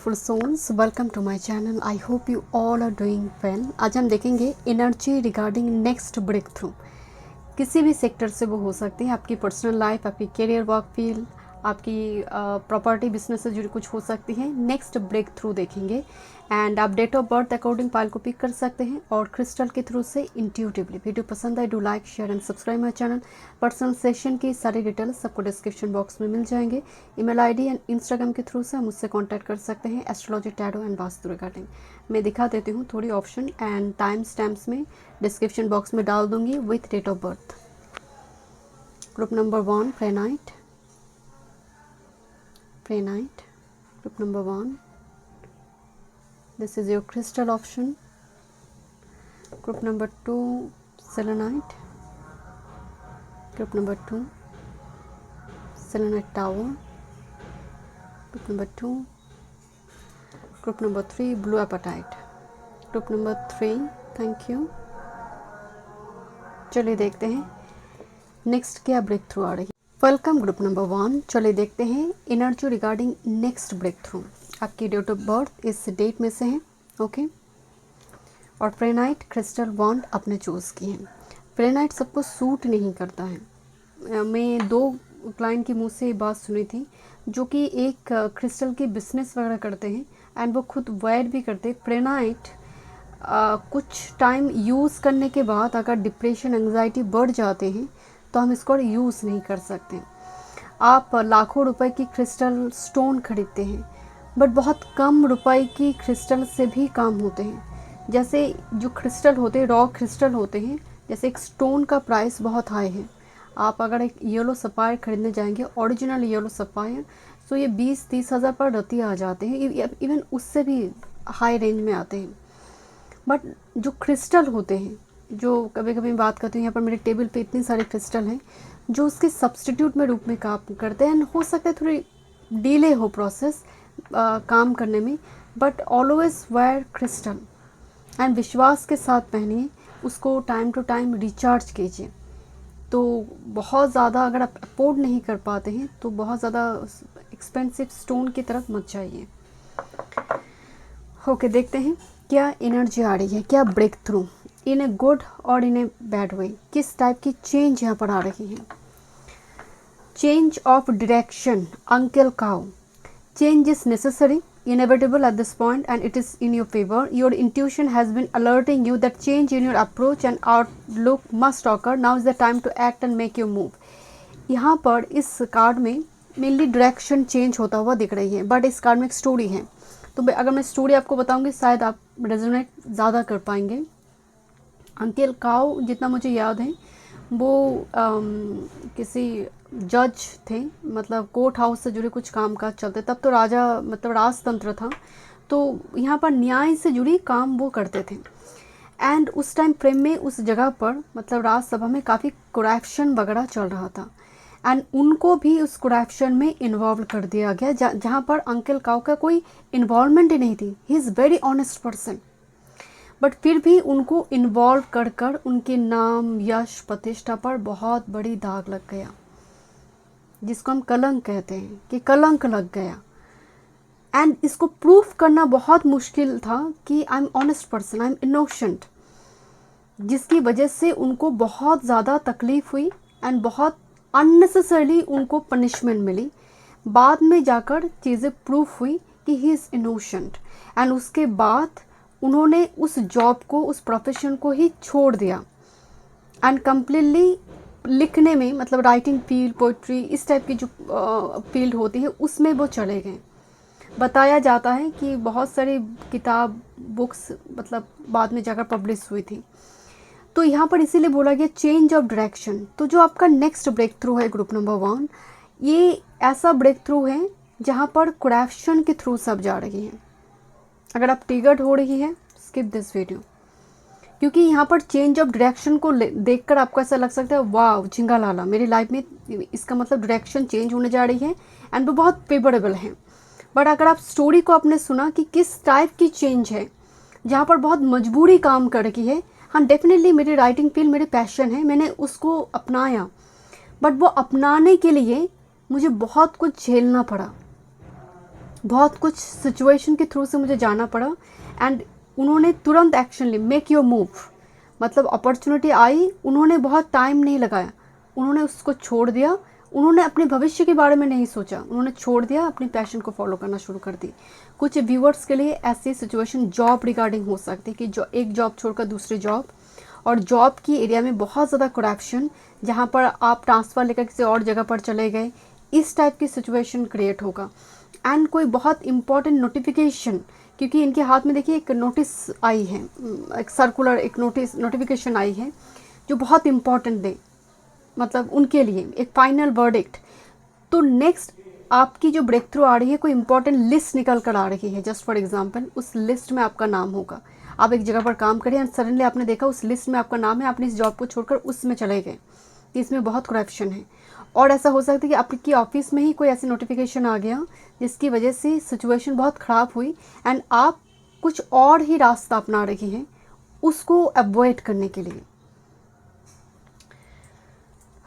Beautiful souls, welcome to my channel. I hope you all are doing well. आज हम देखेंगे energy regarding next breakthrough. किसी भी sector से वो हो सकती है, आपकी पर्सनल लाइफ, आपकी करियर, वर्क फील्ड, आपकी प्रॉपर्टी बिजनेस से जुड़ी कुछ हो सकती है। नेक्स्ट ब्रेक थ्रू देखेंगे एंड आप date of birth according pile को पिक कर सकते हैं और क्रिस्टल के थ्रू से इंट्यूटिवली। वीडियो पसंद आए do like share and subscribe my channel. Personal session की सारी डिटेल्स सबको डिस्क्रिप्शन बॉक्स में मिल जाएंगे। ईमेल आईडी एंड इंस्टाग्राम के थ्रू से मुझसे कांटेक्ट कर सकते हैं astrology, tarot and vastu regarding. मैं दिखा देती हूँ थोड़ी ऑप्शन एंड टाइम स्टैम्प्स में डिस्क्रिप्शन बॉक्स में डाल दूंगी with date of birth. Group number 1 prehnite, prehnite group number 1, this is your crystal option. Group number 2 selenite, group number 2 selenite tower, group number 2, group number 3 blue apatite, group number 3 thank you। चलिए देखते हैं next क्या break through आ रही है। Welcome group number 1। चलिए देखते हैं energy regarding next breakthrough. आपकी डेट ऑफ बर्थ इस डेट में से है, ओके। और प्रेनाइट क्रिस्टल वॉन्ड आपने चूज़ की है। प्रेनाइट सबको सूट नहीं करता है। मैं 2 क्लाइंट के मुंह से ये बात सुनी थी जो कि एक क्रिस्टल की बिजनेस वगैरह करते हैं एंड वो खुद वेयर भी करते हैं। प्रेनाइट कुछ टाइम यूज़ करने के बाद अगर डिप्रेशन एंग्जाइटी बढ़ जाते हैं तो हम इसको यूज़ नहीं कर सकते। आप लाखों रुपए की क्रिस्टल स्टोन खरीदते हैं बट बहुत कम रुपए की क्रिस्टल से भी काम होते हैं। जैसे जो क्रिस्टल होते हैं, रॉ क्रिस्टल होते हैं, जैसे एक स्टोन का प्राइस बहुत हाई है। आप अगर एक येलो सफ़ायर खरीदने जाएंगे, ओरिजिनल येलो सफ़ायर, तो ये 20-30 हज़ार पर रत्ती आ जाते हैं, इवन उससे भी हाई रेंज में आते हैं। बट जो क्रिस्टल होते हैं, जो कभी कभी मैं बात करती हूँ, यहाँ पर मेरे टेबल पे इतनी सारे क्रिस्टल हैं जो उसके सब्स्टिट्यूट में रूप में काम करते हैं। हो सकता है थोड़ी डिले हो प्रोसेस काम करने में, but always wear crystal and विश्वास के साथ पहनिए, उसको टाइम टू टाइम रिचार्ज कीजिए। तो बहुत ज़्यादा अगर आप अफोर्ड नहीं कर पाते हैं तो बहुत ज़्यादा एक्सपेंसिव स्टोन की तरफ मत जाइए। ओके, देखते हैं क्या एनर्जी आ रही है, क्या breakthrough in a good और इन ए बैड वे, किस टाइप की चेंज यहाँ पर आ रही है। Change of direction, uncle cow. Change is necessary, inevitable at this point, and it is in your favor. Your intuition has been alerting you that change in your approach and outlook must occur. Now is the time to act and make your move. यहाँ पर इस card में mainly direction change होता हुआ दिख रही है, but इस कार्ड में एक स्टोरी है। तो अगर मैं स्टोरी आपको बताऊंगी शायद आप रेजोनेट ज़्यादा कर पाएंगे। अंकल काउ जितना मुझे याद है वो किसी जज थे, मतलब कोर्ट हाउस से जुड़े कुछ काम काज चलते, तब तो राजा मतलब राजतंत्र था, तो यहाँ पर न्याय से जुड़ी काम वो करते थे। एंड उस टाइम फ्रेम में उस जगह पर मतलब राज्यसभा में काफ़ी करप्शन वगैरह चल रहा था एंड उनको भी उस करप्शन में इन्वॉल्व कर दिया गया, जहाँ पर अंकल काउ का कोई इन्वॉल्वमेंट ही नहीं थी। He is very honest person, but फिर भी उनको इन्वॉल्व कर कर उनके नाम, यश, प्रतिष्ठा पर बहुत बड़ी दाग लग गया, जिसको हम कलंक कहते हैं कि कलंक लग गया। एंड इसको प्रूफ करना बहुत मुश्किल था कि I am honest person, I am innocent, जिसकी वजह से उनको बहुत ज़्यादा तकलीफ हुई एंड बहुत अननेसेसरली उनको पनिशमेंट मिली। बाद में जाकर चीज़ें प्रूफ हुई कि ही इज़ इनोसेंट एंड उसके बाद उन्होंने उस जॉब को, उस प्रोफेशन को ही छोड़ दिया एंड कम्प्लीटली लिखने में, मतलब राइटिंग फील्ड, पोइट्री, इस टाइप की जो फील्ड होती है उसमें वो चले गए। बताया जाता है कि बहुत सारी किताब, बुक्स मतलब बाद में जाकर पब्लिश हुई थी। तो यहाँ पर इसीलिए बोला गया चेंज ऑफ डायरेक्शन। तो जो आपका नेक्स्ट ब्रेक थ्रू है ग्रुप नंबर 1, ये ऐसा ब्रेक थ्रू है जहाँ पर करप्शन के थ्रू सब जा रही हैं। अगर आप ट्रिगर्ड हो रही है स्किप दिस वीडियो, क्योंकि यहाँ पर चेंज ऑफ डायरेक्शन को देखकर आपको ऐसा लग सकता है वाह झिंगा लाला मेरी लाइफ में, इसका मतलब डायरेक्शन चेंज होने जा रही है एंड वो बहुत फेवरेबल है। बट अगर आप स्टोरी को आपने सुना कि किस टाइप की चेंज है, जहाँ पर बहुत मजबूरी काम कर रही है। हाँ, डेफिनेटली मेरी राइटिंग फील्ड मेरी पैशन है, मैंने उसको अपनाया, बट वो अपनाने के लिए मुझे बहुत कुछ झेलना पड़ा, बहुत कुछ सिचुएशन के थ्रू से मुझे जाना पड़ा एंड उन्होंने तुरंत एक्शन ली, मेक योर मूव। मतलब अपॉर्चुनिटी आई, उन्होंने बहुत टाइम नहीं लगाया, उन्होंने उसको छोड़ दिया, उन्होंने अपने भविष्य के बारे में नहीं सोचा, उन्होंने छोड़ दिया, अपनी पैशन को फॉलो करना शुरू कर दी। कुछ व्यूअर्स के लिए ऐसी सिचुएशन जॉब रिगार्डिंग हो सकती है कि जो एक जॉब छोड़कर दूसरी जॉब, और जॉब की एरिया में बहुत ज़्यादा करप्शन, जहाँ पर आप ट्रांसफ़र लेकर किसी और जगह पर चले गए, इस टाइप की सिचुएशन क्रिएट होगा। एंड कोई बहुत इंपॉर्टेंट नोटिफिकेशन, क्योंकि इनके हाथ में देखिए एक नोटिस आई है, एक सर्कुलर एक नोटिफिकेशन आई है जो बहुत इंपॉर्टेंट है, मतलब उनके लिए एक फाइनल वर्डिक्ट। तो नेक्स्ट आपकी जो ब्रेक थ्रू आ रही है, कोई इंपॉर्टेंट लिस्ट निकल कर आ रही है। जस्ट फॉर एग्जांपल, उस लिस्ट में आपका नाम होगा। आप एक जगह पर काम करें एंड सडनली आपने देखा उस लिस्ट में आपका नाम है, आपने इस जॉब को छोड़कर उसमें चले गए, इसमें बहुत करप्शन है। और ऐसा हो सकता है कि आपकी ऑफिस में ही कोई ऐसी नोटिफिकेशन आ गया जिसकी वजह से सिचुएशन बहुत ख़राब हुई एंड आप कुछ और ही रास्ता अपना रही हैं उसको अवॉइड करने के लिए।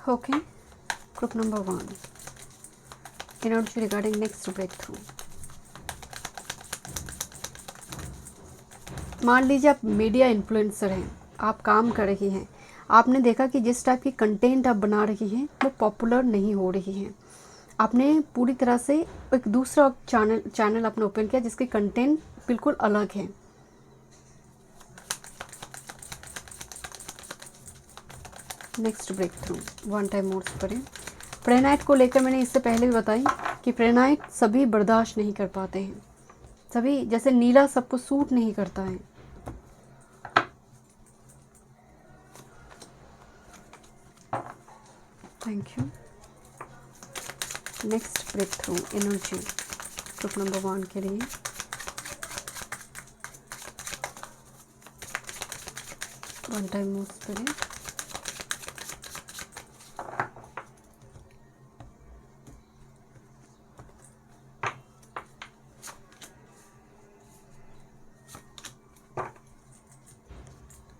Okay, group number 1, energy regarding next breakthrough. मान लीजिए आप मीडिया इन्फ्लुएंसर हैं, आप काम कर रही हैं, आपने देखा कि जिस टाइप की कंटेंट आप बना रही हैं वो पॉपुलर नहीं हो रही है। आपने पूरी तरह से एक दूसरा चैनल आपने ओपन किया जिसके कंटेंट बिल्कुल अलग है। Next breakthrough, one time मोड्स करें। प्रेनाइट को लेकर मैंने इससे पहले भी बताई कि प्रेनाइट सभी बर्दाश्त नहीं कर पाते हैं, सभी, जैसे नीला सबको सूट नहीं करता है। Thank you. Next breakthrough energy group number 1 के लिए। वन टाइम मूव करें।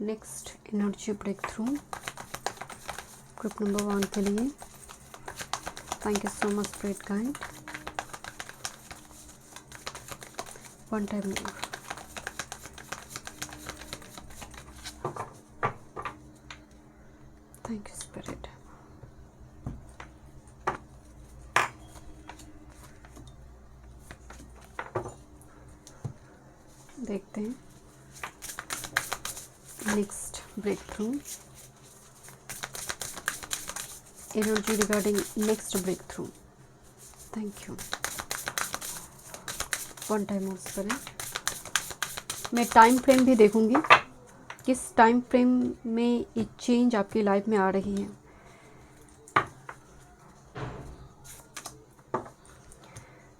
Next energy breakthrough group number 1 के लिए। Thank you so much spirit guide. One time move. Thank you spirit. देखते हैं next breakthrough energy regarding next breakthrough. Thank you. One time move करें। मैं time frame भी देखूंगी, किस time frame में ये चेंज आपकी लाइफ में आ रही है।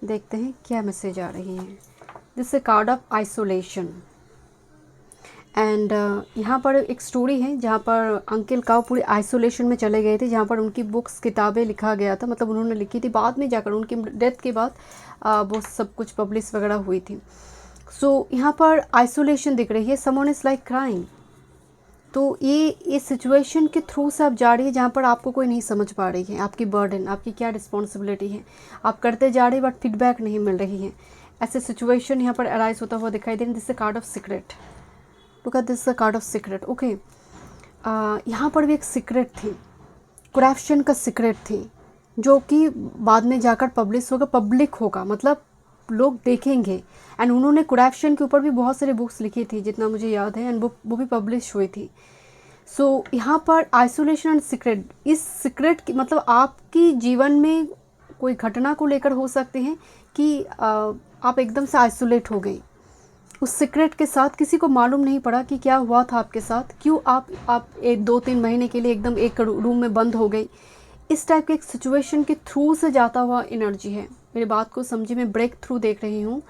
देखते हैं क्या मैसेज आ रही है। This a card of isolation and यहाँ पर एक स्टोरी है जहाँ पर अंकल काऊ पूरे आइसोलेशन में चले गए थे, जहाँ पर उनकी बुक्स किताबें लिखा गया था, मतलब उन्होंने लिखी थी, बाद में जाकर उनकी डेथ के बाद वो सब कुछ पब्लिश वगैरह हुई थी। सो यहाँ पर आइसोलेशन दिख रही है, समवन इज़ लाइक क्राइंग। तो ये सिचुएशन के थ्रू से आप जा रही है जहाँ पर आपको कोई नहीं समझ पा रही है, आपकी बर्डन, आपकी क्या रिस्पॉन्सिबिलिटी है, आप करते जा रहे हैं बट फीडबैक नहीं मिल रही है। ऐसे सिचुएशन यहाँ पर अराइज होता हुआ दिखाई दे रही है। This is card of secret. Look at this card of secret. Okay, यहाँ पर भी एक सीक्रेट थी, करप्शन का सीक्रेट थी, जो कि बाद में जाकर पब्लिश होगा, पब्लिक होगा, मतलब लोग देखेंगे। एंड उन्होंने करप्शन के ऊपर भी बहुत सारी बुक्स लिखी थी जितना मुझे याद है, एंड वो भी पब्लिश हुई थी। सो यहाँ पर आइसोलेशन एंड सीक्रेट, इस सीक्रेट की मतलब आपकी जीवन में कोई घटना को लेकर हो सकते हैं कि आप एकदम से आइसोलेट हो गई उस सीक्रेट के साथ, किसी को मालूम नहीं पड़ा कि क्या हुआ था आपके साथ, क्यों आप 1-2-3 महीने के लिए एकदम एक रूम में बंद हो गई। इस टाइप के एक सिचुएशन के थ्रू से जाता हुआ एनर्जी है। मेरी बात को समझिए, मैं ब्रेक थ्रू देख रही हूँ,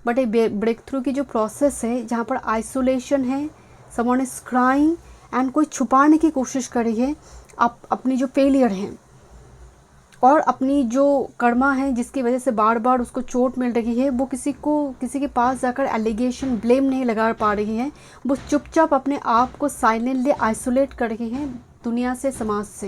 बट ये ब्रेक थ्रू की जो प्रोसेस है जहाँ पर आइसोलेशन है, समवन इज क्राइंग एंड कोई छुपाने की कोशिश कर रही है आप अपनी जो फेलियर हैं और अपनी जो कर्मा है जिसकी वजह से बार बार उसको चोट मिल रही है, वो किसी के पास जाकर एलिगेशन ब्लेम नहीं लगा पा रही है, वो चुपचाप अपने आप को साइलेंटली आइसोलेट कर रही है दुनिया से, समाज से।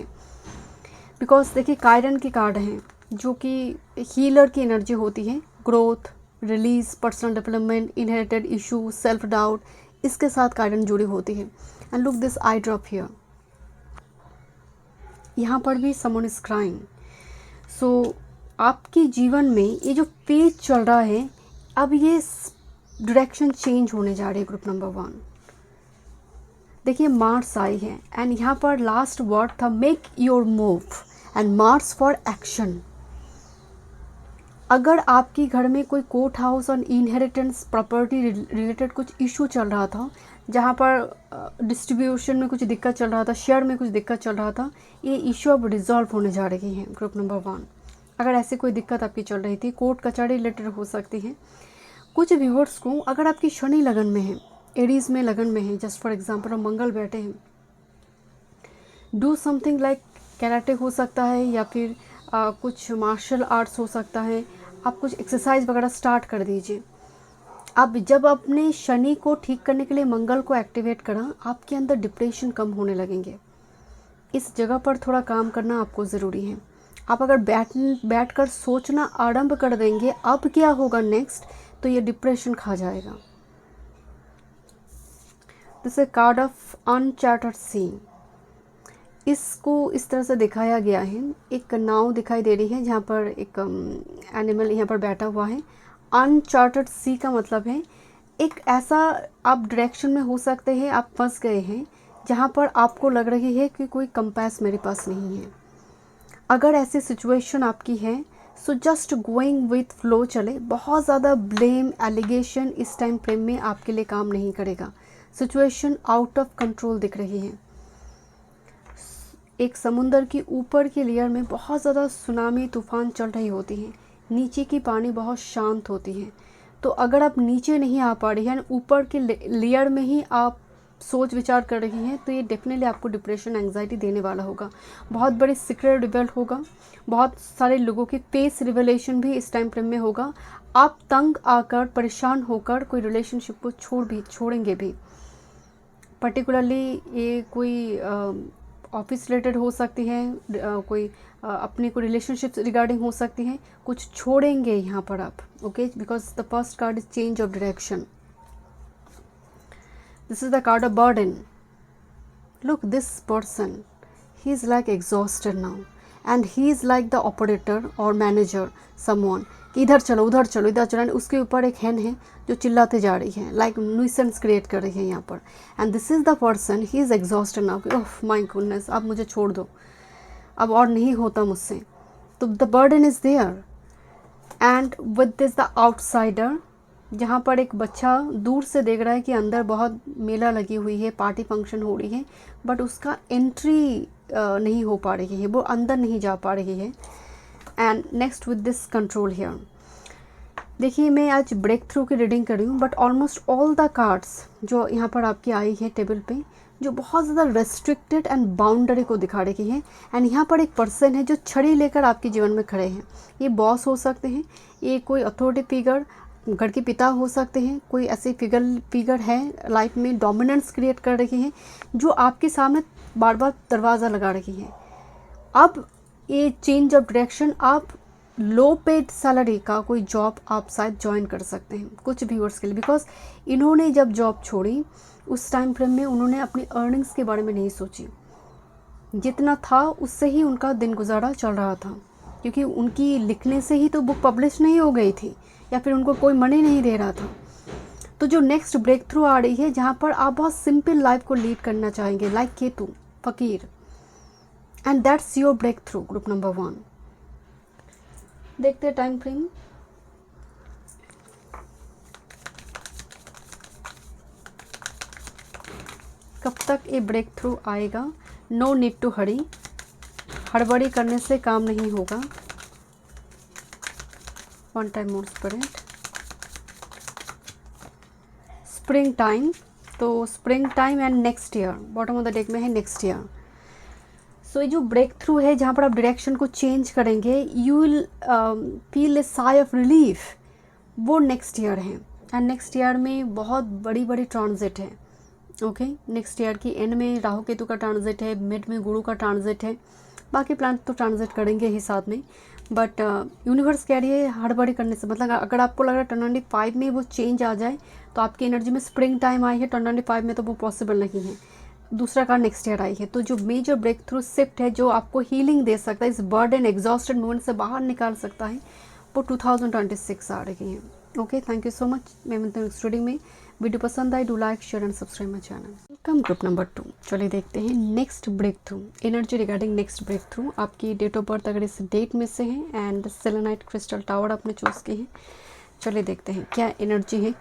बिकॉज देखिए कायरन की कार्ड हैं जो कि हीलर की एनर्जी होती है, growth, release, personal development, inherited issue, self doubt, इसके साथ कार्डन जुड़ी होती है। And look this I drop here, यहाँ पर भी समवन इज क्राइंग। सो आपके जीवन में ये जो पेज चल रहा है, अब ये डायरेक्शन चेंज होने जा रही है। ग्रुप नंबर 1 देखिए, मार्स आई है एंड यहाँ पर लास्ट वर्ड था make your move and Mars for action. अगर आपके घर में कोई कोर्ट हाउस और इनहेरिटेंस प्रॉपर्टी रिलेटेड कुछ इशू चल रहा था, जहाँ पर डिस्ट्रीब्यूशन में कुछ दिक्कत चल रहा था, शेयर में कुछ दिक्कत चल रहा था, ये इशू अब रिजॉल्व होने जा रही है। ग्रुप नंबर 1 अगर ऐसी कोई दिक्कत आपकी चल रही थी, कोर्ट कचहरी रिलेटेड हो सकती है। कुछ व्यूअर्स को अगर आपकी शनि लगन में है, एरीज में लगन में है, जस्ट फॉर एग्जांपल और मंगल बैठे हैं, डू समथिंग लाइक कैराटे हो सकता है या फिर कुछ मार्शल आर्ट्स हो सकता है। आप कुछ एक्सरसाइज वगैरह स्टार्ट कर दीजिए। अब जब अपने शनि को ठीक करने के लिए मंगल को एक्टिवेट करा, आपके अंदर डिप्रेशन कम होने लगेंगे। इस जगह पर थोड़ा काम करना आपको ज़रूरी है। आप अगर बैठकर सोचना आरंभ कर देंगे अब क्या होगा नेक्स्ट, तो ये डिप्रेशन खा जाएगा। This is card of uncharted sea. इसको इस तरह से दिखाया गया है, एक नाव दिखाई दे रही है जहाँ पर एक एनिमल यहाँ पर बैठा हुआ है। अनचार्टर्ड सी का मतलब है एक ऐसा आप डायरेक्शन में हो सकते हैं, आप फंस गए हैं जहाँ पर आपको लग रही है कि कोई कंपास मेरे पास नहीं है। अगर ऐसी सिचुएशन आपकी है, so just going with flow चले। बहुत ज़्यादा ब्लेम, एलिगेशन इस टाइम फ्रेम में आपके लिए काम नहीं करेगा। सिचुएशन आउट ऑफ कंट्रोल दिख रही है। एक समुंदर की ऊपर की लेयर में बहुत ज़्यादा सुनामी तूफान चल रही होती है, नीचे की पानी बहुत शांत होती है। तो अगर आप नीचे नहीं आ पा रही हैं, ऊपर के लेयर में ही आप सोच विचार कर रही हैं, तो ये डेफिनेटली आपको डिप्रेशन, एंग्जाइटी देने वाला होगा। बहुत बड़ी सीक्रेट रिवेल होगा, बहुत सारे लोगों की फेस रिवेलेशन भी इस टाइम फ्रेम में होगा। आप तंग आकर, परेशान होकर कोई रिलेशनशिप को छोड़ेंगे भी। पर्टिकुलरली ये कोई ऑफिस रिलेटेड हो सकती है, कोई अपने को रिलेशनशिप्स रिगार्डिंग हो सकती हैं, कुछ छोड़ेंगे यहाँ पर आप। Okay, because the first card is change of direction. This is the card of burden. Look, this person, he is like exhausted now and he is like the operator or manager, someone कि इधर चलो उधर चलो इधर चलो। उसके ऊपर एक हैन है जो चिल्लाते जा रही है, लाइक न्यूसेंस क्रिएट कर रही है यहाँ पर। And this is the person, he is exhausted now. Oh my goodness, अब मुझे छोड़ दो, अब और नहीं होता मुझसे। तो the burden is there. And with this the outsider, जहाँ पर एक बच्चा दूर से देख रहा है कि अंदर बहुत मेला लगी हुई है, पार्टी फंक्शन हो रही है, बट उसका एंट्री नहीं हो पा रही है, वो अंदर नहीं जा पा रही है। And next with this control here. देखिए, मैं आज ब्रेक थ्रू की रीडिंग कर रही हूँ, but almost all the cards जो यहाँ पर आपकी आई है टेबल पे, जो बहुत ज़्यादा रेस्ट्रिक्टेड एंड बाउंड्री को दिखा रही है। एंड यहाँ पर एक पर्सन है जो छड़ी लेकर आपके जीवन में खड़े हैं। ये बॉस हो सकते हैं, ये कोई अथॉरिटी फिगर, घर के पिता हो सकते हैं, कोई ऐसे फिगर है लाइफ में डोमिनेंस क्रिएट कर रही हैं, जो आपके सामने बार बार दरवाज़ा लगा रही है। अब ये चेंज ऑफ डायरेक्शन, आप लो पेड सैलरी का कोई जॉब आप शायद ज्वाइन कर सकते हैं कुछ व्यूअर्स के लिए, बिकॉज इन्होंने जब जॉब छोड़ी उस टाइम फ्रेम में उन्होंने अपनी अर्निंग्स के बारे में नहीं सोची। जितना था उससे ही उनका दिन गुजारा चल रहा था, क्योंकि उनकी लिखने से ही तो बुक पब्लिश नहीं हो गई थी, या फिर उनको कोई मनी नहीं दे रहा था। तो जो नेक्स्ट ब्रेक थ्रू आ रही है, जहाँ पर आप बहुत सिंपल लाइफ को लीड करना चाहेंगे, लाइक केतु फकीर, and that's your breakthrough. Group number 1 देखते हैं टाइम फ्रेम। कब तक ये ब्रेक थ्रू आएगा? नो नीड टू हरी, हड़बड़ी करने से काम नहीं होगा। One time more spirit. Spring time, तो spring time and next year, bottom of the deck में है नेक्स्ट ईयर। सो ये जो ब्रेक थ्रू है, जहाँ पर आप डायरेक्शन को चेंज करेंगे, you will feel a sigh of relief, वो नेक्स्ट ईयर है। एंड नेक्स्ट ईयर में बहुत बड़ी बड़ी ट्रांजिट है। ओके, नेक्स्ट ईयर की एंड में राहु केतु का ट्रांजिट है, मिड में गुरु का ट्रांजिट है, बाकी प्लान तो ट्रांजिट करेंगे ही साथ में, बट यूनिवर्स कह रही है हड़बड़ी करने से, मतलब अगर आपको लग रहा है 1025 में वो चेंज आ जाए तो आपकी एनर्जी में स्प्रिंग टाइम आई है, 1025 में तो वो पॉसिबल नहीं है। दूसरा कार्ड नेक्स्ट ईयर आई है। तो जो मेजर ब्रेक थ्रू शिफ्ट है जो आपको हीलिंग दे सकता है, इस बर्डन एग्जॉस्टेड मोमेंट से बाहर निकाल सकता है, वो 2026 आ रही है। Okay, thank you so much. मैं मिलती हूँ नेक्स्ट रीडिंग में। वीडियो पसंद आई, do like share and subscribe my channel. Welcome group number 2। चलिए देखते हैं next breakthrough energy regarding next breakthrough. आपकी डेट ऑफ बर्थ अगर इस डेट में से है एंड सेलेनाइट क्रिस्टल टावर आपने चूज़ की है। चलिए देखते हैं क्या एनर्जी है,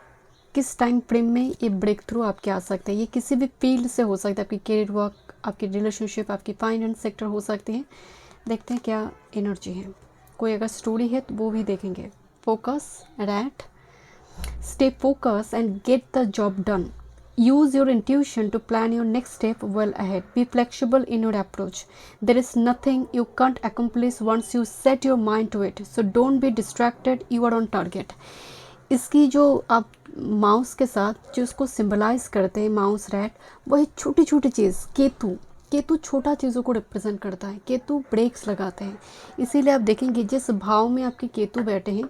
किस टाइम फ्रेम में ये ब्रेक थ्रू आपके आ सकते हैं। ये किसी भी फील्ड से हो सकता है, आपकी करियर वर्क, आपकी रिलेशनशिप, आपकी फाइनेंस सेक्टर हो सकती है। देखते हैं क्या एनर्जी है। कोई अगर स्टोरी है तो वो भी देखेंगे। Focus rat, stay focused and get the job done. Use your intuition to plan your next step well ahead. Be flexible in your approach. There is nothing you can't accomplish once you set your mind to it. So don't be distracted. You are on target. इसकी जो आप mouse के साथ जो उसको symbolize करते हैं, mouse rat, वही छोटी छोटी चीज़, केतु छोटा चीज़ों को रिप्रेजेंट करता है। केतु ब्रेक्स लगाते हैं, इसीलिए आप देखेंगे जिस भाव में आपके केतु बैठे हैं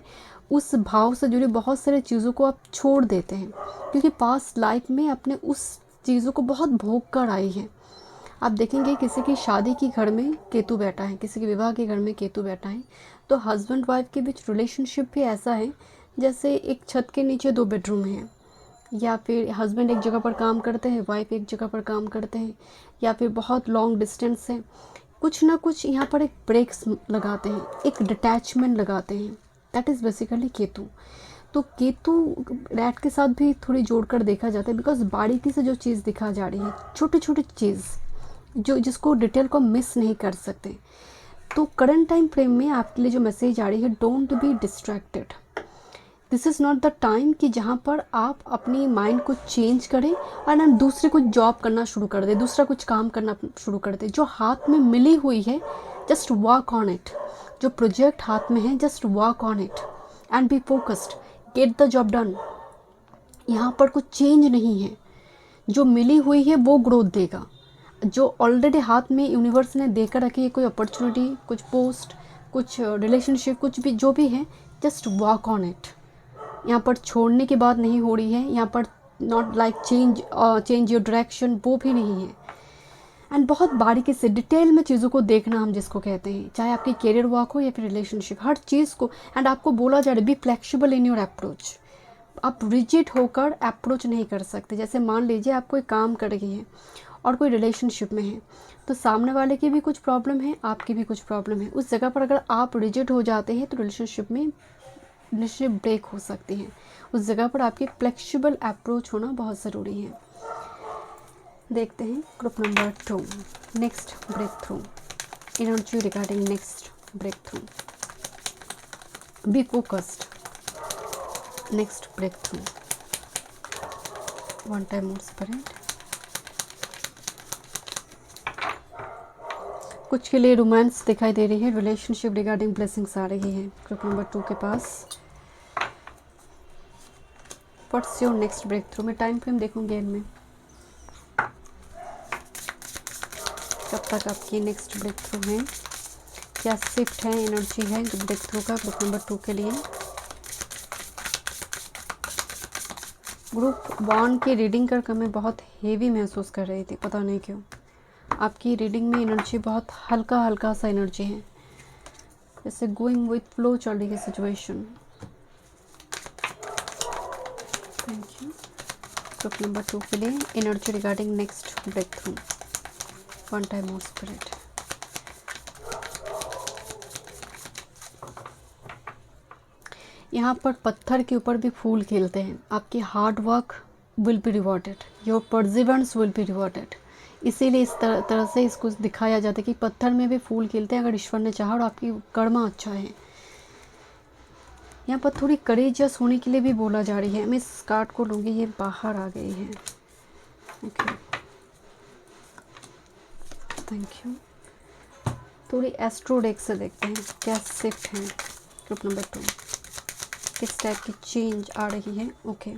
उस भाव से जुड़ी बहुत सारी चीज़ों को आप छोड़ देते हैं, क्योंकि पास्ट लाइफ में आपने उस चीज़ों को बहुत भोग कर आई है। आप देखेंगे किसी की शादी के घर में केतु बैठा है, किसी के विवाह के घर में केतु बैठा है, तो हस्बैंड वाइफ के बीच रिलेशनशिप भी ऐसा है जैसे एक छत के नीचे 2 बेडरूम हैं, या फिर हस्बैंड एक जगह पर काम करते हैं, वाइफ एक जगह पर काम करते हैं, या फिर बहुत लॉन्ग डिस्टेंस है। कुछ ना कुछ यहाँ पर एक ब्रेक्स लगाते हैं, एक डिटैचमेंट लगाते हैं। That is basically Ketu. तो केतु रैट के साथ भी थोड़ी जोड़कर देखा जाता है, बिकॉज बारीकी से जो चीज़ दिखा जा रही है, छोटी छोटी चीज़ जो जिसको डिटेल को मिस नहीं कर सकते। तो करंट टाइम फ्रेम में आपके लिए जो मैसेज आ रही है, don't be distracted. This is not the time कि जहाँ पर आप अपनी माइंड को चेंज करें और ना दूसरे कुछ जॉब करना शुरू कर दे, दूसरा कुछ काम करना शुरू कर दे। जो हाथ में मिली हुई है, जस्ट वर्क ऑन इट। जो प्रोजेक्ट हाथ में है, just work on it and be focused, get the job done. यहाँ पर कुछ चेंज नहीं है, जो मिली हुई है वो ग्रोथ देगा। जो ऑलरेडी हाथ में यूनिवर्स ने देकर रखी है, कोई अपॉर्चुनिटी, कुछ पोस्ट, कुछ रिलेशनशिप, कुछ भी जो भी है, जस्ट वर्क ऑन इट। यहाँ पर छोड़ने की बात नहीं हो रही है, यहाँ पर not like change your direction, वो भी नहीं है। एंड बहुत बारीकी से डिटेल में चीज़ों को देखना हम जिसको कहते हैं, चाहे आपकी करियर वर्क हो या फिर रिलेशनशिप, हर चीज़ को। एंड आपको बोला जा रहा है be flexible in your approach. आप रिजिड होकर अप्रोच नहीं कर सकते। जैसे मान लीजिए आप कोई काम कर रही हैं और कोई रिलेशनशिप में है, तो सामने वाले की भी कुछ प्रॉब्लम है, आपकी भी कुछ प्रॉब्लम है। उस जगह पर अगर आप रिजिड हो जाते हैं तो रिलेशनशिप ब्रेक हो सकती हैं। उस जगह पर आपकी फ्लेक्सिबल अप्रोच होना बहुत ज़रूरी है। देखते हैं group number 2 next breakthrough energy regarding next breakthrough. Be focused, next breakthrough. One time more spirit. कुछ के लिए रोमांस दिखाई दे रही है, रिलेशनशिप रिगार्डिंग ब्लेसिंग्स आ रही है ग्रुप नंबर 2 के पास। What's your next breakthrough. मैं टाइम फ्रेम देखूंगी इनमें, कब तक आपकी नेक्स्ट ब्रेक थ्रू है, क्या शिफ्ट है, एनर्जी है ब्रेक थ्रू का ग्रुप नंबर 2 के लिए। ग्रुप 1 की रीडिंग कर मैं बहुत हेवी महसूस कर रही थी, पता नहीं क्यों। आपकी रीडिंग में एनर्जी बहुत हल्का हल्का सा एनर्जी है, जैसे गोइंग विथ फ्लो चल रही है situation. Thank you. Group number 2 के लिए energy regarding next breakthrough. One time more spirit. यहाँ पर पत्थर के ऊपर भी फूल खिलते हैं। आपकी hard work will be rewarded, your perseverance will be rewarded. इसीलिए इस तरह से इसको दिखाया जाता है कि पत्थर में भी फूल खिलते हैं अगर ईश्वर ने चाहा और आपकी कर्मा अच्छा है। यहाँ पर थोड़ी करेजियस होने के लिए भी बोला जा रही है। मैं इस कार्ड को लूँगी, ये बाहर आ गई है। Okay, thank you. थोड़ी एस्ट्रो डेक से देखते हैं क्या शिफ्ट है ग्रुप नंबर 2, किस टाइप की चेंज आ रही है। Okay,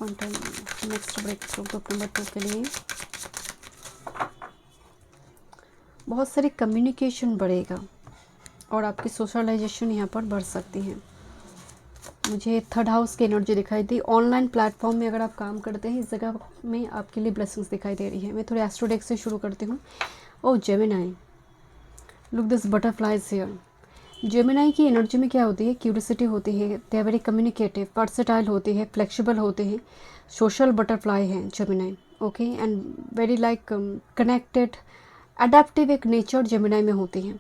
one time next breakthrough group number 2 के लिए। बहुत सारी कम्युनिकेशन बढ़ेगा और आपकी सोशलाइजेशन यहाँ पर बढ़ सकती है। मुझे थर्ड हाउस की एनर्जी दिखाई दी। ऑनलाइन प्लेटफॉर्म में अगर आप काम करते हैं, इस जगह में आपके लिए ब्लेसिंग्स दिखाई दे रही है। मैं थोड़े एस्ट्रोडेक से शुरू करती हूँ। Oh Gemini, look this butterflies here. Gemini की एनर्जी में क्या होती है? क्यूरियोसिटी होती है, they are very communicative, versatile होती है, फ्लेक्सिबल होते हैं, सोशल बटरफ्लाई हैं Gemini, okay, and very like connected, adaptive एक नेचर जेमिनाई में होती है।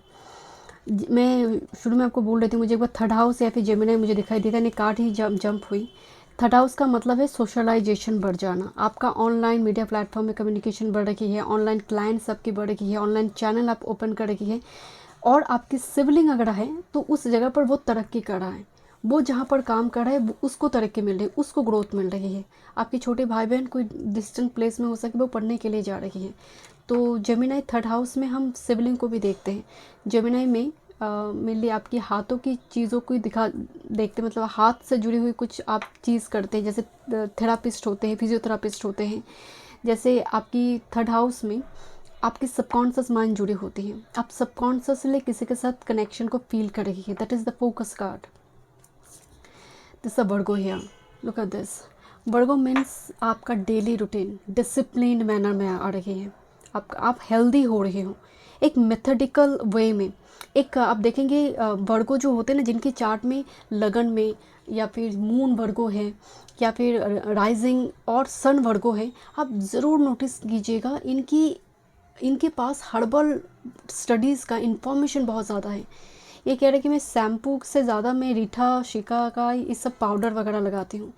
मैं शुरू में आपको बोल रही थी, मुझे एक बार थर्ड हाउस या फिर जेमिनाई मुझे दिखाई देता है, कार्ड ही जंप हुई। थर्ड हाउस का मतलब है सोशलाइजेशन बढ़ जाना। आपका ऑनलाइन मीडिया प्लेटफॉर्म में कम्युनिकेशन बढ़ रही है, ऑनलाइन क्लाइंट्स आपकी बढ़ रही है, ऑनलाइन चैनल आप ओपन कर रही है, और आपकी सिबलिंग अगर है तो उस जगह पर वो तरक्की कर रहा है, वो जहाँ पर काम कर रहा है उसको तरक्की मिल रही है, उसको ग्रोथ मिल रही है। आपके छोटे भाई बहन कोई डिस्टेंट प्लेस में हो सके, वो पढ़ने के लिए जा रही है। तो जेमिनाई थर्ड हाउस में हम सिबलिंग को भी देखते हैं। जेमिनाई में मेनली आपकी हाथों की चीज़ों को देखते, मतलब हाथ से जुड़ी हुई कुछ आप चीज़ करते हैं, जैसे थेरापिस्ट होते हैं, फिजियोथेरापिस्ट होते हैं। जैसे आपकी थर्ड हाउस में आपकी सबकॉन्शियस माइंड जुड़ी होती है, आप सबकॉन्शियसली किसी के साथ कनेक्शन को फील कर रही है। That is the focus card. This a Virgo here, look at this. Virgo means आपका डेली रूटीन डिसिप्लिन मैनर में आ रही है, आप हेल्दी हो रहे हो एक मेथडिकल वे में। एक आप देखेंगे वर्गो जो होते हैं ना, जिनकी चार्ट में लगन में या फिर मून वर्गो है या फिर राइजिंग और सन वर्गो है, आप ज़रूर नोटिस कीजिएगा इनके पास हर्बल स्टडीज़ का इंफॉर्मेशन बहुत ज़्यादा है। ये कह रहे हैं कि मैं शैम्पू से ज़्यादा मैं रीठा शिका का ये सब पाउडर वगैरह लगाती हूँ,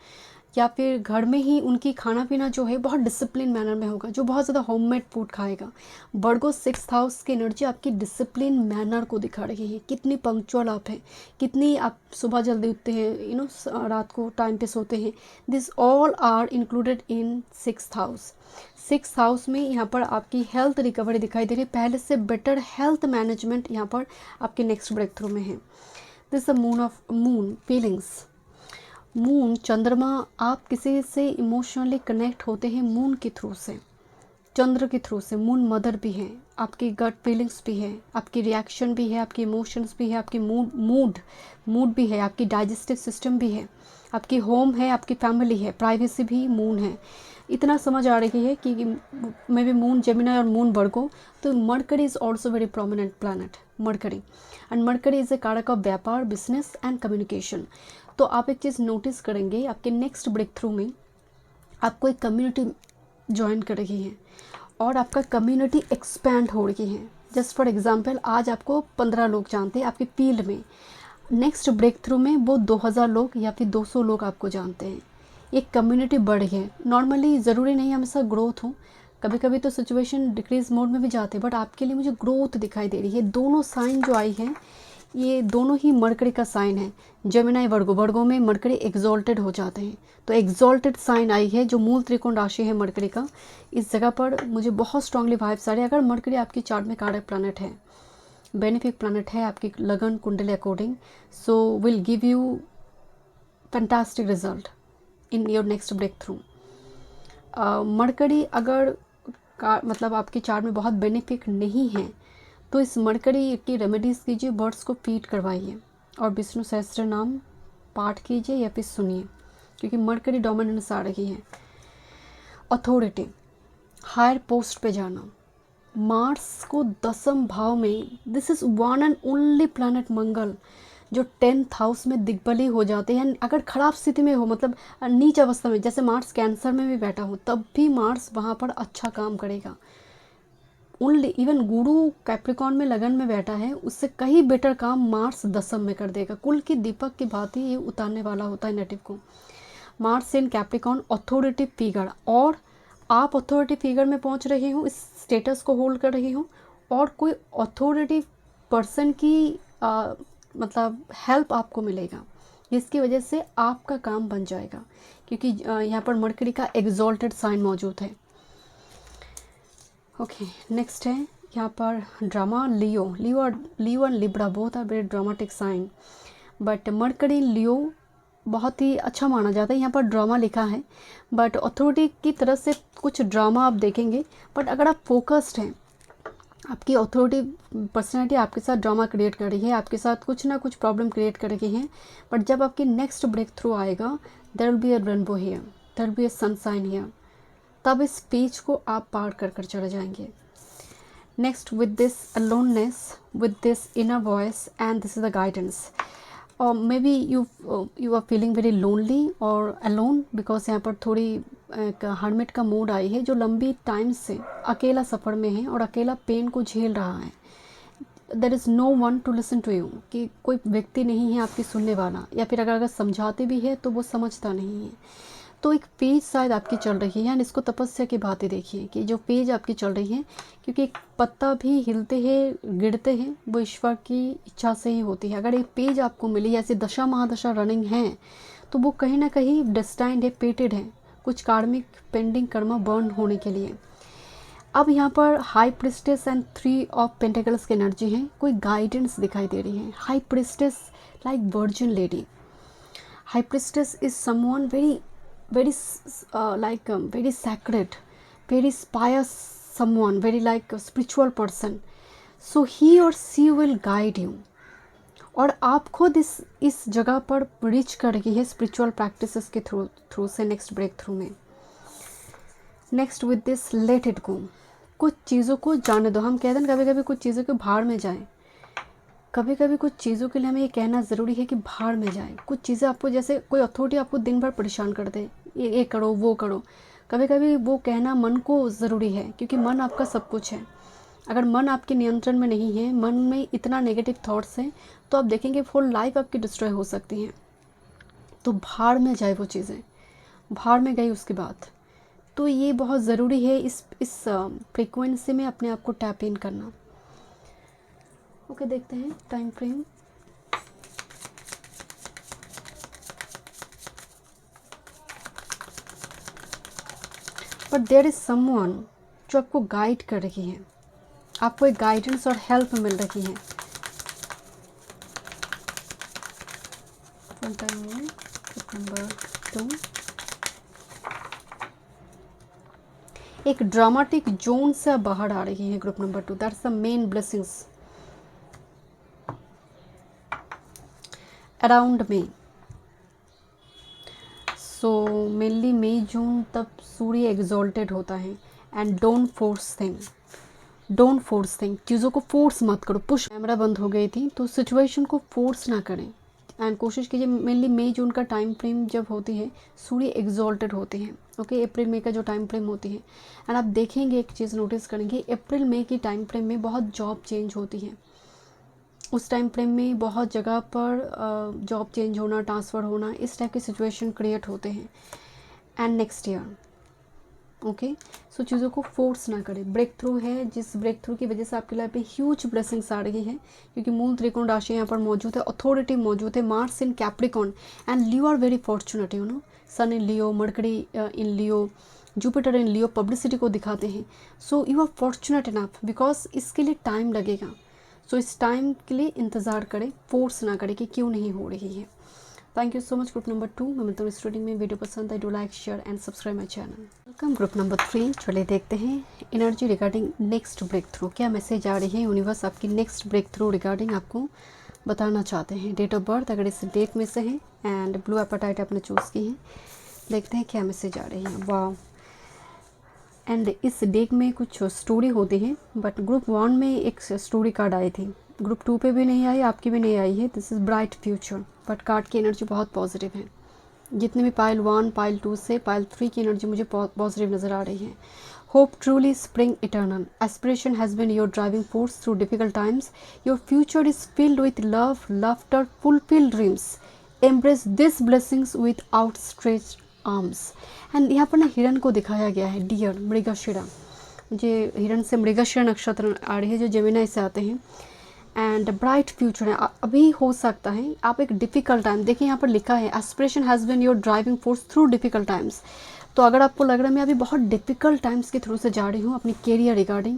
या फिर घर में ही उनकी खाना पीना जो है बहुत डिसिप्लिन मैनर में होगा, जो बहुत ज़्यादा होममेड फूड खाएगा। वर्गो सिक्स्थ हाउस की एनर्जी आपकी डिसिप्लिन मैनर को दिखा रही है, कितनी पंक्चुअल आप हैं, कितनी आप सुबह जल्दी उठते हैं, रात को टाइम पे सोते हैं। This all are included in sixth house. Sixth house में यहाँ पर आपकी हेल्थ रिकवरी दिखाई दे रही है, पहले से बेटर हेल्थ मैनेजमेंट यहाँ पर आपके नेक्स्ट ब्रेक थ्रू में है। This the moon feelings. Moon चंद्रमा, आप किसी से इमोशनली कनेक्ट होते हैं मून के थ्रू से, चंद्र के थ्रू से। मून मदर भी है, आपकी गट फीलिंग्स भी है, आपकी रिएक्शन भी है, आपकी इमोशंस भी है, आपकी मूड भी है, आपकी डाइजेस्टिव सिस्टम भी है, आपकी होम है, आपकी फैमिली है, प्राइवेसी भी मून है। इतना समझ आ रही है कि मे बी मून जेमिनी और मून वर्गो। तो mercury is also very prominent planet, mercury, and mercury is a कारक ऑफ व्यापार, बिजनेस एंड कम्युनिकेशन। तो आप एक चीज़ नोटिस करेंगे, आपके नेक्स्ट ब्रेक थ्रू में आपको एक कम्युनिटी ज्वाइन कर रही है और आपका कम्युनिटी एक्सपैंड हो रही है। जस्ट फॉर एग्जांपल, आज आपको 15 लोग जानते हैं आपकी फील्ड में, नेक्स्ट ब्रेक थ्रू में वो 2000 लोग या फिर 200 लोग आपको जानते हैं। एक कम्युनिटी बढ़ है। नॉर्मली ज़रूरी नहीं हमेशा ग्रोथ हो, कभी कभी तो सिचुएशन डिक्रीज मोड में भी जाते हैं, बट आपके लिए मुझे ग्रोथ दिखाई दे रही है। दोनों साइन जो आई हैं ये दोनों ही मरकरी का साइन है। जेमिनी वर्गो में मरकरी एग्जॉल्टेड हो जाते हैं, तो एग्जॉल्टेड साइन आई है जो मूल त्रिकोण राशि है मरकरी का। इस जगह पर मुझे बहुत स्ट्रांगली वाइब्स आ रही है। अगर मरकरी आपकी चार्ट में कारक प्लैनेट है, बेनिफिक प्लैनेट है आपकी लगन कुंडली according, so will give you fantastic result in your next breakthrough. Mercury अगर मतलब आपके चार्ट में बहुत बेनिफिक नहीं है तो इस मरकरी की रेमेडीज़ कीजिए, बर्ड्स को फीड करवाइए और विष्णु सहस्त्र नाम पाठ कीजिए या फिर सुनिए, क्योंकि मरकरी डोमिनेंस आ रही है। अथॉरिटी, हायर पोस्ट पे जाना, मार्स को 10वें भाव में, this is one and only planet Mangal जो 10th हाउस में दिग्बली हो जाते हैं। अगर ख़राब स्थिति में हो, मतलब नीच अवस्था में, जैसे मार्स कैंसर में भी बैठा हो, तब भी मार्स वहाँ पर अच्छा काम करेगा। ओनली इवन गुरु कैप्रिकॉन में लगन में बैठा है, उससे कहीं बेटर काम मार्स 10वें में कर देगा। कुल की दीपक की भांति ये उतारने वाला होता है नेटिव को। Mars in Capricorn authority figure, और आप अथॉरिटी फिगर में पहुंच रहे हो, इस स्टेटस को होल्ड कर रहे हो, और कोई अथॉरिटी पर्सन की मतलब हेल्प आपको मिलेगा, जिसकी वजह से आपका काम बन जाएगा, क्योंकि यहाँ पर मरकरी का एग्जॉल्टेड साइन मौजूद है। ओके, नेक्स्ट है यहाँ पर drama, Leo and Libra both are very dramatic sign, but Mercury Leo बहुत ही अच्छा माना जाता है। यहाँ पर ड्रामा लिखा है, बट अथॉरिटी की तरफ से कुछ ड्रामा आप देखेंगे, बट अगर आप फोकस्ड हैं आपकी अथॉरिटी पर्सनैलिटी आपके साथ ड्रामा क्रिएट कर रही है, आपके साथ कुछ ना कुछ प्रॉब्लम क्रिएट कर रही है, बट जब आपकी नेक्स्ट ब्रेक थ्रू आएगा, there will be a rainbow here, there will be a sunshine here, तब इस पेज को आप पार कर कर चले जाएंगे. Next, with this aloneness, with this inner voice, and this is the guidance. और maybe you are feeling very lonely और अलोन, बिकॉज यहाँ पर थोड़ी हर्मिट का मूड आई है, जो लंबी टाइम से अकेला सफ़र में है और अकेला पेन को झेल रहा है. There is no one to listen to you, कि कोई व्यक्ति नहीं है आपकी सुनने वाला, या फिर अगर समझाते भी है तो वो समझता नहीं है. तो एक पेज शायद आपकी चल रही है, यानी इसको तपस्या की बातें देखिए कि जो पेज आपकी चल रही है, क्योंकि एक पत्ता भी हिलते हैं गिरते हैं वो ईश्वर की इच्छा से ही होती है. अगर एक पेज आपको मिली, ऐसी दशा महादशा रनिंग है, तो वो कहीं ना कहीं डेस्टाइंड है, पेटेड है, कुछ कार्मिक पेंडिंग कर्म बर्न होने के लिए. अब यहाँ पर high priestess and 3 of pentacles की एनर्जी है, कोई गाइडेंस दिखाई दे रही है. High priestess like virgin lady. High priestess is someone very very sacred, very pious someone, very like a spiritual person. So he or she will guide you. और आप खुद इस जगह पर रीच कर रही है स्पिरिचुअल प्रैक्टिसेस के थ्रू से नेक्स्ट ब्रेक थ्रू में. Next, with this let it go. कुछ चीज़ों को जाने दो. हम कहते हैं कभी कभी कुछ चीज़ों के भाड़ में जाएं, कभी कभी कुछ चीज़ों के लिए हमें ये कहना ज़रूरी है कि भाड़ में जाए. कुछ चीज़ें आपको, जैसे कोई अथॉरिटी आपको दिन भर परेशान कर दे, ये करो वो करो, कभी कभी वो कहना मन को ज़रूरी है, क्योंकि मन आपका सब कुछ है. अगर मन आपके नियंत्रण में नहीं है, मन में इतना नेगेटिव थॉट्स हैं, तो आप देखेंगे फुल लाइफ आपकी डिस्ट्रॉय हो सकती हैं. तो भाड़ में जाए वो चीज़ें, भाड़ में गई उसके बाद. तो ये बहुत ज़रूरी है इस फ्रीक्वेंसी में अपने आप को टैप इन करना. ओके, देखते हैं time frame. But there is someone जो आपको गाइड कर रही है, आपको एक गाइडेंस और हेल्प मिल रही है. नंबर 2, एक ड्रामेटिक जोन से बाहर आ रही है. Group number 2, that's the main blessings around में. सो मेनली मई जून तब सूर्य एग्जॉल्टेड होता है. एंड डोंट फोर्स थिंग, चीज़ों को फोर्स मत करो. पुश, कैमरा बंद हो गई थी, तो सिचुएशन को फोर्स ना करें. एंड कोशिश कीजिए, मेनली मई जून का टाइम फ्रेम जब होती है, सूर्य एग्जॉल्टेड होते हैं. ओके, अप्रैल मई का जो टाइम फ्रेम होती है, एंड आप देखेंगे एक चीज़ नोटिस करेंगे, अप्रैल मई की टाइम फ्रेम में बहुत जॉब चेंज होती है. उस टाइम फ्रेम में बहुत जगह पर जॉब चेंज होना, ट्रांसफ़र होना, इस टाइप के सिचुएशन क्रिएट होते हैं. एंड नेक्स्ट ईयर, ओके, सो चीज़ों को फोर्स ना करें. ब्रेक थ्रू है, जिस ब्रेक थ्रू की वजह से आपकी लाइफ में ह्यूज ब्लेसिंग्स आ रही है, क्योंकि मूल त्रिकोण राशि यहाँ पर मौजूद है, अथॉरिटी मौजूद है, Mars in Capricorn, and you are very fortunate. You know, Sun in Leo, Mercury in Leo, Jupiter in Leo publicity को दिखाते हैं. So you are fortunate enough, because इसके लिए टाइम लगेगा. सो इस टाइम के लिए इंतज़ार करें, फोर्स ना करें कि क्यों नहीं हो रही है. Thank you so much. Group number 2, मैं मिलता हूँ इस रीडिंग में. वीडियो पसंद है, do like share and subscribe my channel. Welcome. Group number 3, चलिए देखते हैं energy regarding next breakthrough. क्या मैसेज आ रही है यूनिवर्स आपकी नेक्स्ट ब्रेक थ्रू रिगार्डिंग आपको बताना चाहते हैं. डेट ऑफ बर्थ अगर इस डेट में से है, एंड ब्लू एपेटाइट आपने चूज़ की है. देखते हैं क्या मैसेज आ रही है. वाह. एंड इस डेक में कुछ स्टोरी होती है, बट ग्रुप 1 में एक स्टोरी कार्ड आई थी, ग्रुप 2 पे भी नहीं आई, आपकी भी नहीं आई है. This is bright future, but card की एनर्जी बहुत पॉजिटिव है. जितने भी पाइल 1, पाइल 2 से पाइल 3 की एनर्जी मुझे पॉजिटिव नज़र आ रही है. Hope truly spring eternal. Aspiration has been your driving force through difficult times. Your future is filled with love, laughter, fulfilled dreams. Embrace this blessings with outstretched arms. And यहाँ पर ना हिरन को दिखाया गया है, डियर, मृगशिरा. मुझे हिरन से मृगशिरा नक्षत्र आ रही है, जो जेमिनी से आते हैं. एंड ब्राइट फ्यूचर है. अभी हो सकता है आप एक डिफ़िकल्ट टाइम, देखिए यहाँ पर लिखा है aspiration has been your driving force through difficult times. तो अगर आपको लग रहा है मैं अभी बहुत डिफ़िकल्ट टाइम्स के थ्रू से जा रही हूँ, अपनी कैरियर रिगार्डिंग,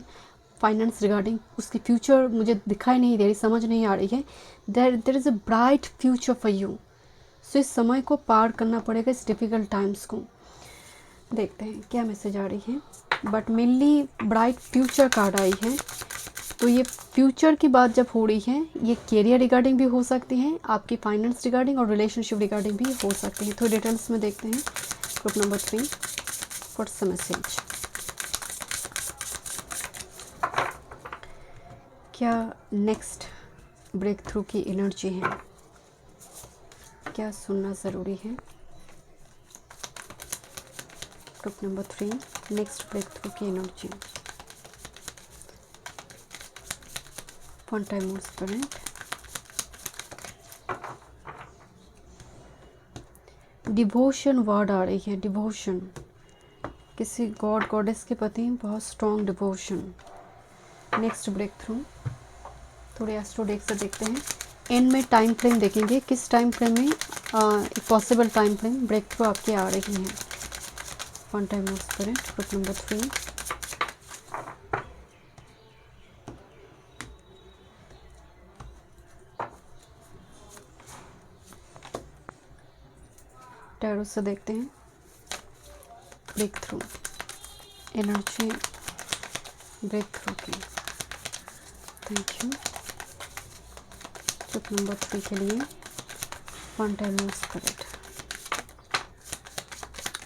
फाइनेंस रिगार्डिंग, उसकी फ्यूचर मुझे दिखाई नहीं दे रही, समझ नहीं आ रही है, there is a bright future for you. So इस समय को पार करना पड़ेगा, इस डिफ़िकल्ट टाइम्स को. देखते हैं क्या मैसेज आ रही है. But mainly bright future card आई है। तो ये फ्यूचर की बात जब हो रही है, ये कैरियर रिगार्डिंग भी हो सकती हैं, आपकी फाइनेंस रिगार्डिंग और रिलेशनशिप रिगार्डिंग भी हो सकती हैं। थोड़ी डिटेल्स में देखते हैं। Group number 3, what's the message? क्या नेक्स्ट ब्रेक थ्रू की एनर्जी है? क्या सुनना ज़रूरी है? Group number 3, next breakthrough की energy. One time more spirit. Devotion word आ रही है, डिवोशन। किसी गॉड गॉडेस के प्रति बहुत strong devotion. Next breakthrough थोड़े एस्ट्रो डेक से देखते हैं। एंड में टाइम फ्रेम देखेंगे, किस टाइम फ्रेम में एक possible time frame breakthrough आपके आ रही हैं। One time more spirit, group number 3। Tarot से देखते हैं breakthrough energy, breakthrough की। Thank you. ग्रुप नंबर 3 के लिए वन टाइम मोर स्पिरिट।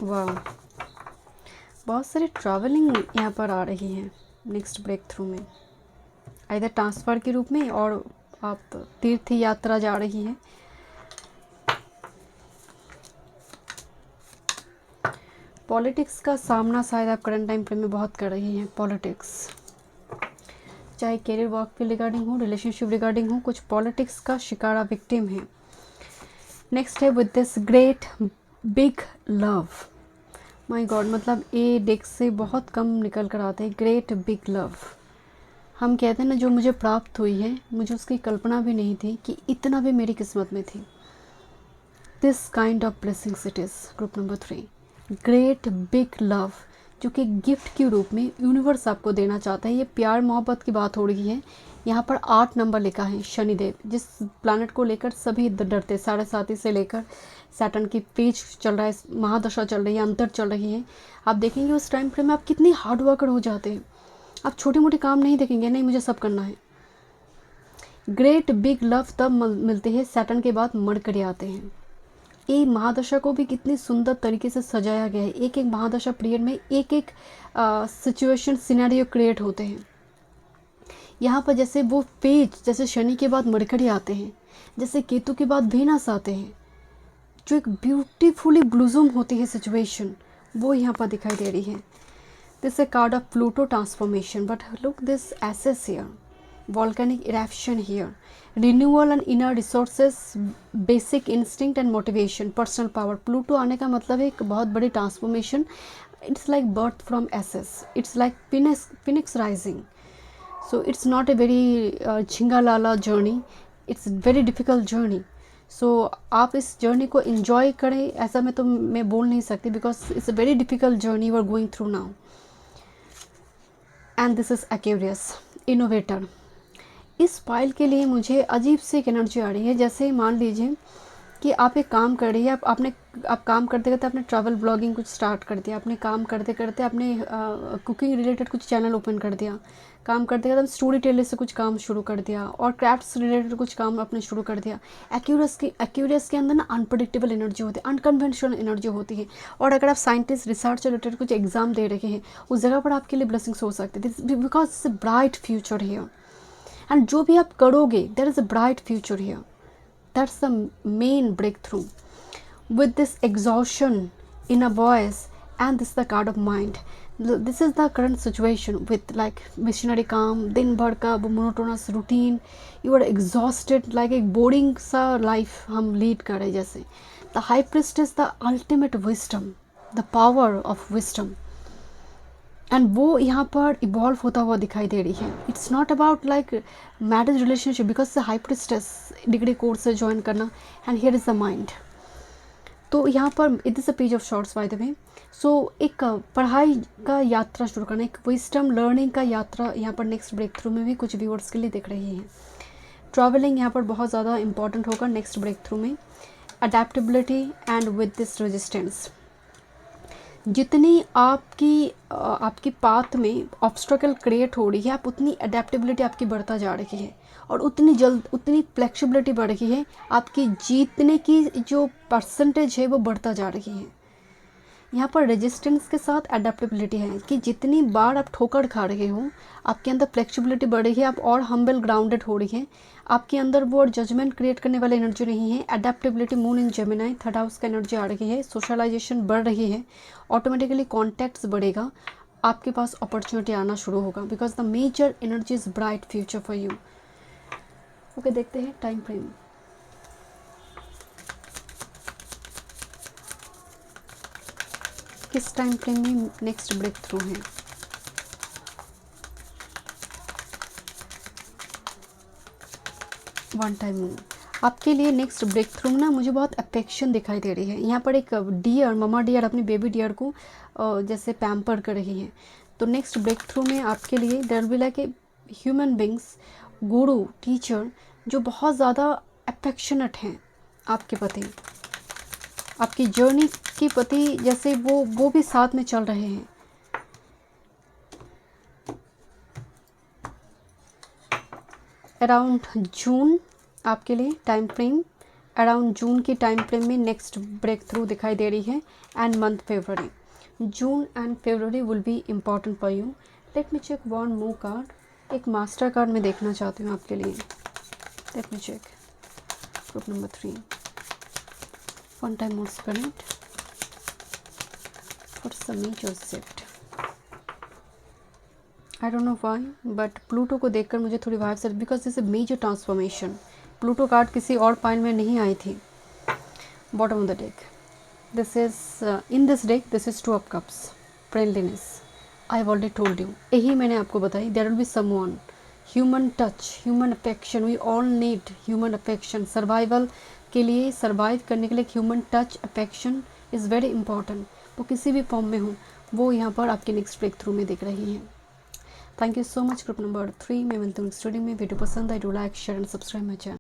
वाह, बहुत सारी ट्रैवलिंग यहाँ पर आ रही है नेक्स्ट ब्रेक थ्रू में, आइदर ट्रांसफ़र के रूप में और आप तीर्थ यात्रा जा रही हैं। पॉलिटिक्स का सामना शायद आप करंट टाइम फ्रेम में बहुत कर रही हैं। पॉलिटिक्स, चाहे कैरियर वर्क के रिगार्डिंग हो, रिलेशनशिप रिगार्डिंग हो, कुछ पॉलिटिक्स का शिकार आप विक्टिम है। नेक्स्ट है with this great big love. My God, मतलब ए डेक से बहुत कम निकल कर आते हैं। ग्रेट बिग लव, हम कहते हैं ना, जो मुझे प्राप्त हुई है, मुझे उसकी कल्पना भी नहीं थी कि इतना भी मेरी किस्मत में थी। This kind of blessings it is. Group number 3, great big love, जो कि गिफ्ट के रूप में यूनिवर्स आपको देना चाहता है। ये प्यार मोहब्बत की बात हो रही है। यहाँ पर 8 नंबर लिखा है। शनिदेव, जिस प्लैनेट को लेकर सभी डरते, 7.5 से लेकर सैटर्न की पेज चल रहा है, महादशा चल रही है, अंतर चल रही है, आप देखेंगे उस टाइम फ्रेम में आप कितनी हार्ड वर्कर हो जाते हैं। आप छोटे मोटे काम नहीं देखेंगे, नहीं मुझे सब करना है। ग्रेट बिग लव तब मिलते हैं सैटर्न के बाद मरकरी आते हैं। ये महादशा को भी कितनी सुंदर तरीके से सजाया गया है। एक एक महादशा पीरियड में एक एक सिचुएशन सिनेरियो क्रिएट होते हैं। यहाँ पर जैसे वो पेज, जैसे शनि के बाद मरकरी आते हैं, जैसे केतु के बाद वेनस आते हैं, जो एक ब्यूटीफुली ब्लूजम होती है सिचुएशन, वो यहाँ पर दिखाई दे रही है। This a card of Pluto transformation, but look this aces here, volcanic eruption here, renewal and inner resources, basic instinct and motivation, personal power। Pluto आने का मतलब है एक बहुत बड़ी transformation. It's like birth from ashes, it's like phoenix rising. So it's not a very झिंगालाला journey, it's very difficult journey. So आप इस जर्नी को इन्जॉय करें, ऐसा मैं बोल नहीं सकती, because it's a very difficult journey you are going through now. And this is Aquarius, innovator. इस फाइल के लिए मुझे अजीब सी एक एनर्जी आ रही है। जैसे मान लीजिए कि आप एक काम कर रही है, आप काम करते करते आपने ट्रैवल ब्लॉगिंग कुछ स्टार्ट कर दिया, आपने काम करते करते आपने कुकिंग रिलेटेड कुछ चैनल ओपन कर दिया, काम करते करते स्टोरी टेलर से कुछ काम शुरू कर दिया, और क्राफ्ट्स रिलेटेड कुछ काम आपने शुरू कर दिया। एक्यूरियस के अंदर ना अनप्रडिक्टेबल एनर्जी होती है, अनकन्वेंशनल एनर्जी होती है। और अगर आप साइंटिस्ट रिसर्च रिलेटेड कुछ एग्जाम दे रहे हैं, उस जगह पर आपके लिए ब्लेसिंग्स हो सकते हैं, because it's a bright future here. And जो भी आप करोगे, there is a bright future here. That's the main breakthrough. With this exhaustion in a voice, and this the card of mind. This is the current situation with like missionary काम, दिन भर का वो monotonous routine, you are exhausted, like एक boring सा life हम lead कर रहे जैसे। The high priest is the ultimate wisdom, the power of wisdom, and वो यहाँ पर इवॉल्व होता हुआ दिखाई दे रही है। It's not about like marriage relationship, because the high priestess degree course से ज्वाइन करना, and here is the mind. तो यहाँ पर it is a page of swords by the way. So एक पढ़ाई का यात्रा शुरू करना, एक विजडम लर्निंग का यात्रा यहाँ पर नेक्स्ट ब्रेक थ्रू में भी कुछ व्यूअर्स के लिए दिख रही है। ट्रैवलिंग यहाँ पर बहुत ज़्यादा इंपॉर्टेंट होगा नेक्स्ट ब्रेक थ्रू में। Adaptability and with this resistance, जितनी आपकी पाथ में ऑब्स्ट्रकल क्रिएट हो रही है, आप उतनी अडेप्टेबिलिटी आपकी बढ़ता जा रही है और उतनी फ्लेक्सिबिलिटी बढ़ रही है, आपकी जीतने की जो परसेंटेज है वो बढ़ता जा रही है। यहाँ पर रेजिस्टेंस के साथ अडेप्टेबिलिटी है कि जितनी बार आप ठोकर खा रहे हो, आपके अंदर फ्लेक्सिबिलिटी बढ़ रही है, आप और हम्बल ग्राउंडेड हो रही है, आपके अंदर वो जजमेंट क्रिएट करने वाली एनर्जी नहीं है। Adaptability, moon in Gemini, third house का एनर्जी आ रही है, सोशलाइजेशन बढ़ रही है, ऑटोमेटिकली कॉन्टैक्ट्स बढ़ेगा, आपके पास अपॉर्चुनिटी आना शुरू होगा, because the major energy is bright future for you. Okay, देखते हैं टाइम फ्रेम। किस टाइम फ्रेम में नेक्स्ट ब्रेक थ्रू है? वन टाइम मून आपके लिए नेक्स्ट ब्रेक थ्रू ना मुझे बहुत अफेक्शन दिखाई दे रही है। यहाँ पर एक डियर, ममा डियर अपनी बेबी डियर को जैसे पैम्पर कर रही है। तो नेक्स्ट ब्रेक थ्रू में आपके लिए there will be like a human beings, guru, teacher जो बहुत ज़्यादा अफेक्शनेट हैं आपके प्रति, आपकी जर्नी के प्रति, जैसे वो भी साथ में चल रहे हैं। अराउंड जून आपके लिए टाइम फ्रेम, अराउंड जून की टाइम फ्रेम में नेक्स्ट ब्रेक थ्रू दिखाई दे रही है। And month February, June and February will be important for you. Let me check one more card, एक मास्टर कार्ड मैं देखना चाहती हूँ आपके लिए। Let me check group number 3, one time more spirit for some major shift. I don't know why but Pluto को देखकर मुझे थोड़ी वाइब्स है, because this is major transformation. Pluto card किसी और पाइल में नहीं आई थी। Bottom of the deck, this is in this deck this is 2 of cups, friendliness. I have already told you, यही मैंने आपको बताई। There will be someone, human touch, human affection, we all need human affection. Survival के लिए, survive करने के लिए human touch, affection is very important. वो किसी भी फॉर्म में हो, वो यहाँ पर आपके नेक्स्ट ब्रेक थ्रू में दिख रही हैं। Thank you so much. Group number 3 मैं मिलती हूँ स्टूडियो में। वीडियो पसंद आई, do like, share and subscribe my channel.